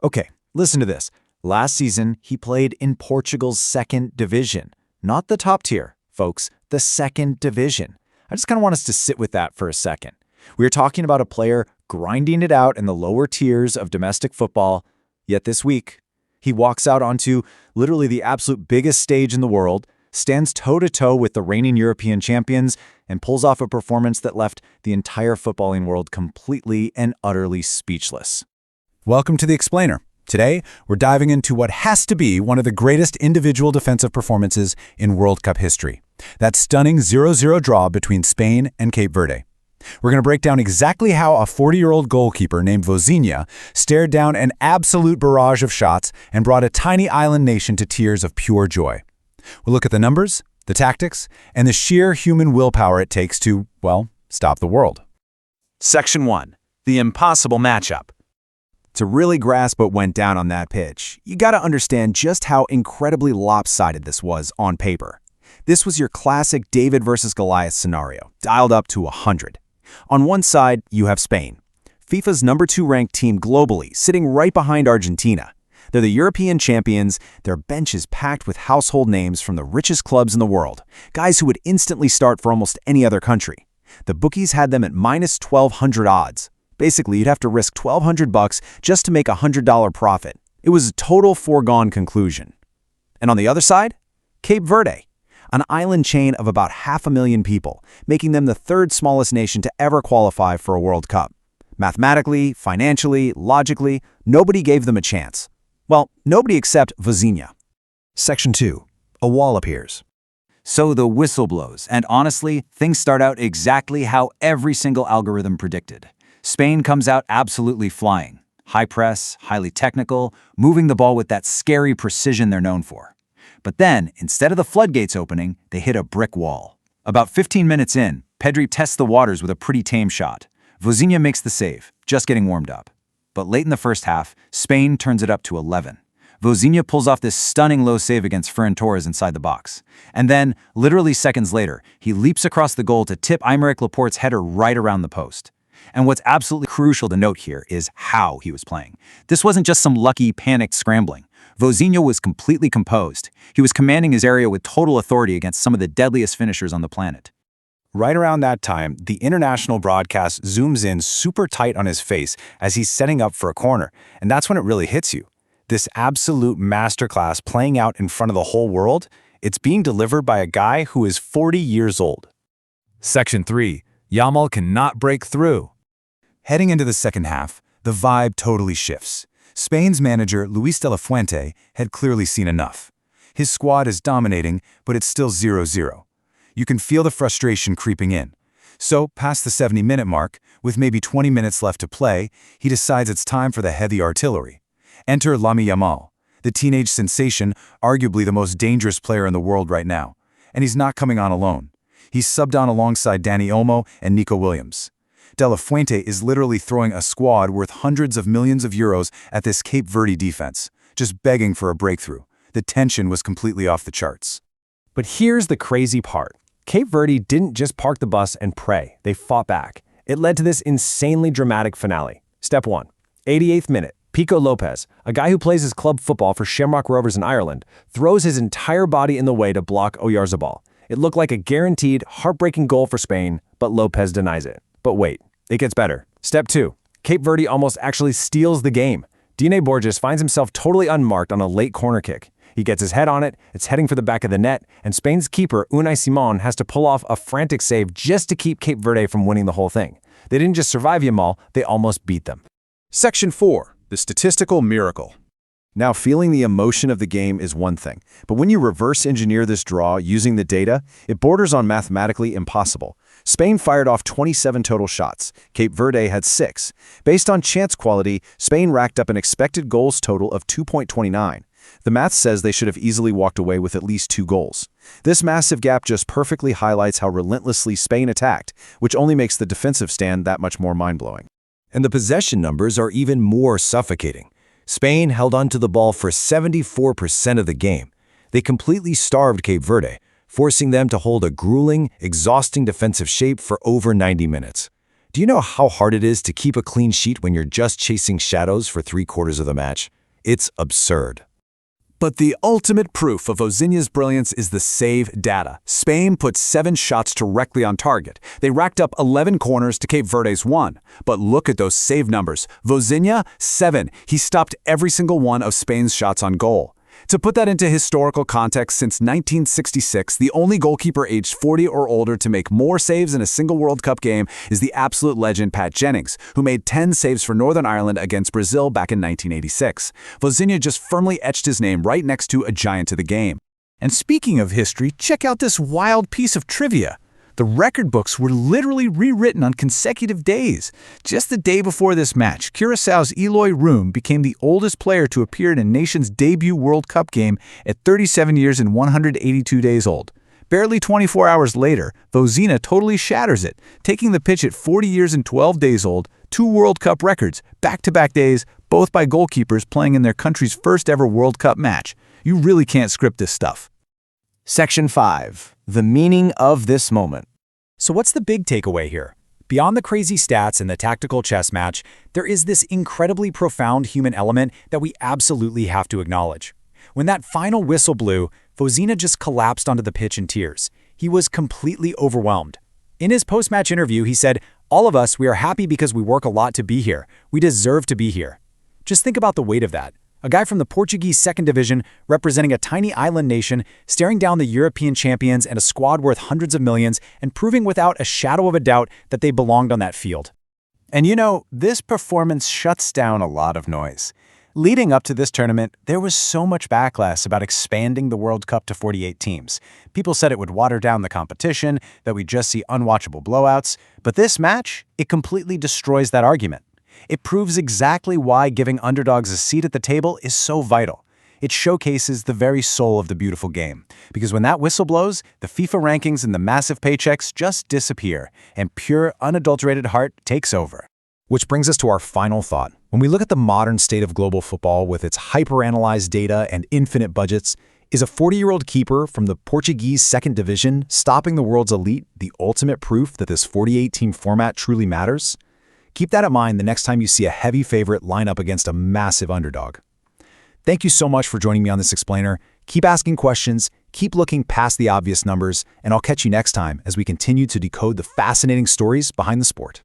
Okay, listen to this. Last season, he played in Portugal's second division. Not the top tier, folks, the second division. I just kind of want us to sit with that for a second. We are talking about a player grinding it out in the lower tiers of domestic football, yet this week, he walks out onto literally the absolute biggest stage in the world, stands toe-to-toe with the reigning European champions, and pulls off a performance that left the entire footballing world completely and utterly speechless. Welcome to The Explainer. Today, we're diving into what has to be one of the greatest individual defensive performances in World Cup history. That stunning 0-0 draw between Spain and Cape Verde. We're going to break down exactly how a 40-year-old goalkeeper named Vozinha stared down an absolute barrage of shots and brought a tiny island nation to tears of pure joy. We'll look at the numbers, the tactics, and the sheer human willpower it takes to, well, stop the world. Section 1. The impossible matchup. To really grasp what went down on that pitch, you gotta understand just how incredibly lopsided this was on paper. This was your classic David versus Goliath scenario, dialed up to 100. On one side, you have Spain, FIFA's #2 ranked team globally, sitting right behind Argentina. They're the European champions, their bench is packed with household names from the richest clubs in the world, guys who would instantly start for almost any other country. The bookies had them at minus 1,200 odds. Basically, you'd have to risk $1,200 just to make a $100 profit. It was a total foregone conclusion. And on the other side, Cape Verde, an island chain of about 500,000 people, making them the third smallest nation to ever qualify for a World Cup. Mathematically, financially, logically, nobody gave them a chance. Well, nobody except Vozinha. Section 2. A wall appears. So the whistle blows, and honestly, things start out exactly how every single algorithm predicted. Spain comes out absolutely flying. High press, highly technical, moving the ball with that scary precision they're known for. But then, instead of the floodgates opening, they hit a brick wall. About 15 minutes in, Pedri tests the waters with a pretty tame shot. Vozinha makes the save, just getting warmed up. But late in the first half, Spain turns it up to 11. Vozinha pulls off this stunning low save against Ferran Torres inside the box. And then, literally seconds later, he leaps across the goal to tip Aymeric Laporte's header right around the post. And what's absolutely crucial to note here is how he was playing. This wasn't just some lucky, panicked scrambling. Vozinha was completely composed. He was commanding his area with total authority against some of the deadliest finishers on the planet. Right around that time, the international broadcast zooms in super tight on his face as he's setting up for a corner, and that's when it really hits you. This absolute masterclass playing out in front of the whole world, it's being delivered by a guy who is 40 years old. Section 3. Yamal cannot break through. Heading into the second half, the vibe totally shifts. Spain's manager, Luis de la Fuente, had clearly seen enough. His squad is dominating, but it's still 0-0. You can feel the frustration creeping in. So, past the 70-minute mark, with maybe 20 minutes left to play, he decides it's time for the heavy artillery. Enter Lamine Yamal, the teenage sensation, arguably the most dangerous player in the world right now. And he's not coming on alone. He's subbed on alongside Dani Olmo and Nico Williams. De la Fuente is literally throwing a squad worth hundreds of millions of euros at this Cape Verde defense, just begging for a breakthrough. The tension was completely off the charts. But here's the crazy part. Cape Verde didn't just park the bus and pray. They fought back. It led to this insanely dramatic finale. Step 1. 88th minute. Pico Lopez, a guy who plays his club football for Shamrock Rovers in Ireland, throws his entire body in the way to block Oyarzabal. It looked like a guaranteed, heartbreaking goal for Spain, but Lopez denies it. But wait, it gets better. Step 2. Cape Verde almost actually steals the game. Dine Borges finds himself totally unmarked on a late corner kick. He gets his head on it, it's heading for the back of the net, and Spain's keeper, Unai Simon, has to pull off a frantic save just to keep Cape Verde from winning the whole thing. They didn't just survive Yamal, they almost beat them. Section 4. The statistical miracle. Now, feeling the emotion of the game is one thing, but when you reverse engineer this draw using the data, it borders on mathematically impossible. Spain fired off 27 total shots. Cape Verde had 6. Based on chance quality, Spain racked up an expected goals total of 2.29. The math says they should have easily walked away with at least 2 goals. This massive gap just perfectly highlights how relentlessly Spain attacked, which only makes the defensive stand that much more mind-blowing. And the possession numbers are even more suffocating. Spain held onto the ball for 74% of the game. They completely starved Cape Verde, forcing them to hold a grueling, exhausting defensive shape for over 90 minutes. Do you know how hard it is to keep a clean sheet when you're just chasing shadows for 3/4 of the match? It's absurd. But the ultimate proof of Vozinha's brilliance is the save data. Spain put 7 shots directly on target. They racked up 11 corners to Cape Verde's 1. But look at those save numbers. Vozinha, 7. He stopped every single one of Spain's shots on goal. To put that into historical context, since 1966, the only goalkeeper aged 40 or older to make more saves in a single World Cup game is the absolute legend Pat Jennings, who made 10 saves for Northern Ireland against Brazil back in 1986. Vozinha just firmly etched his name right next to a giant of the game. And speaking of history, check out this wild piece of trivia. The record books were literally rewritten on consecutive days. Just the day before this match, Curaçao's Eloy Room became the oldest player to appear in a nation's debut World Cup game at 37 years and 182 days old. Barely 24 hours later, Vozinha totally shatters it, taking the pitch at 40 years and 12 days old, 2 World Cup records, back-to-back days, both by goalkeepers playing in their country's first ever World Cup match. You really can't script this stuff. Section 5. The meaning of this moment. So what's the big takeaway here? Beyond the crazy stats and the tactical chess match, there is this incredibly profound human element that we absolutely have to acknowledge. When that final whistle blew, Vozinha just collapsed onto the pitch in tears. He was completely overwhelmed. In his post-match interview, he said, "All of us, we are happy because we work a lot to be here. We deserve to be here." Just think about the weight of that. A guy from the Portuguese second division, representing a tiny island nation, staring down the European champions and a squad worth hundreds of millions, and proving without a shadow of a doubt that they belonged on that field. And you know, this performance shuts down a lot of noise. Leading up to this tournament, there was so much backlash about expanding the World Cup to 48 teams. People said it would water down the competition, that we'd just see unwatchable blowouts. But this match, it completely destroys that argument. It proves exactly why giving underdogs a seat at the table is so vital. It showcases the very soul of the beautiful game. Because when that whistle blows, the FIFA rankings and the massive paychecks just disappear, and pure, unadulterated heart takes over. Which brings us to our final thought. When we look at the modern state of global football with its hyper-analyzed data and infinite budgets, is a 40-year-old keeper from the Portuguese second division stopping the world's elite the ultimate proof that this 48-team format truly matters? Keep that in mind the next time you see a heavy favorite line up against a massive underdog. Thank you so much for joining me on this explainer. Keep asking questions, keep looking past the obvious numbers, and I'll catch you next time as we continue to decode the fascinating stories behind the sport.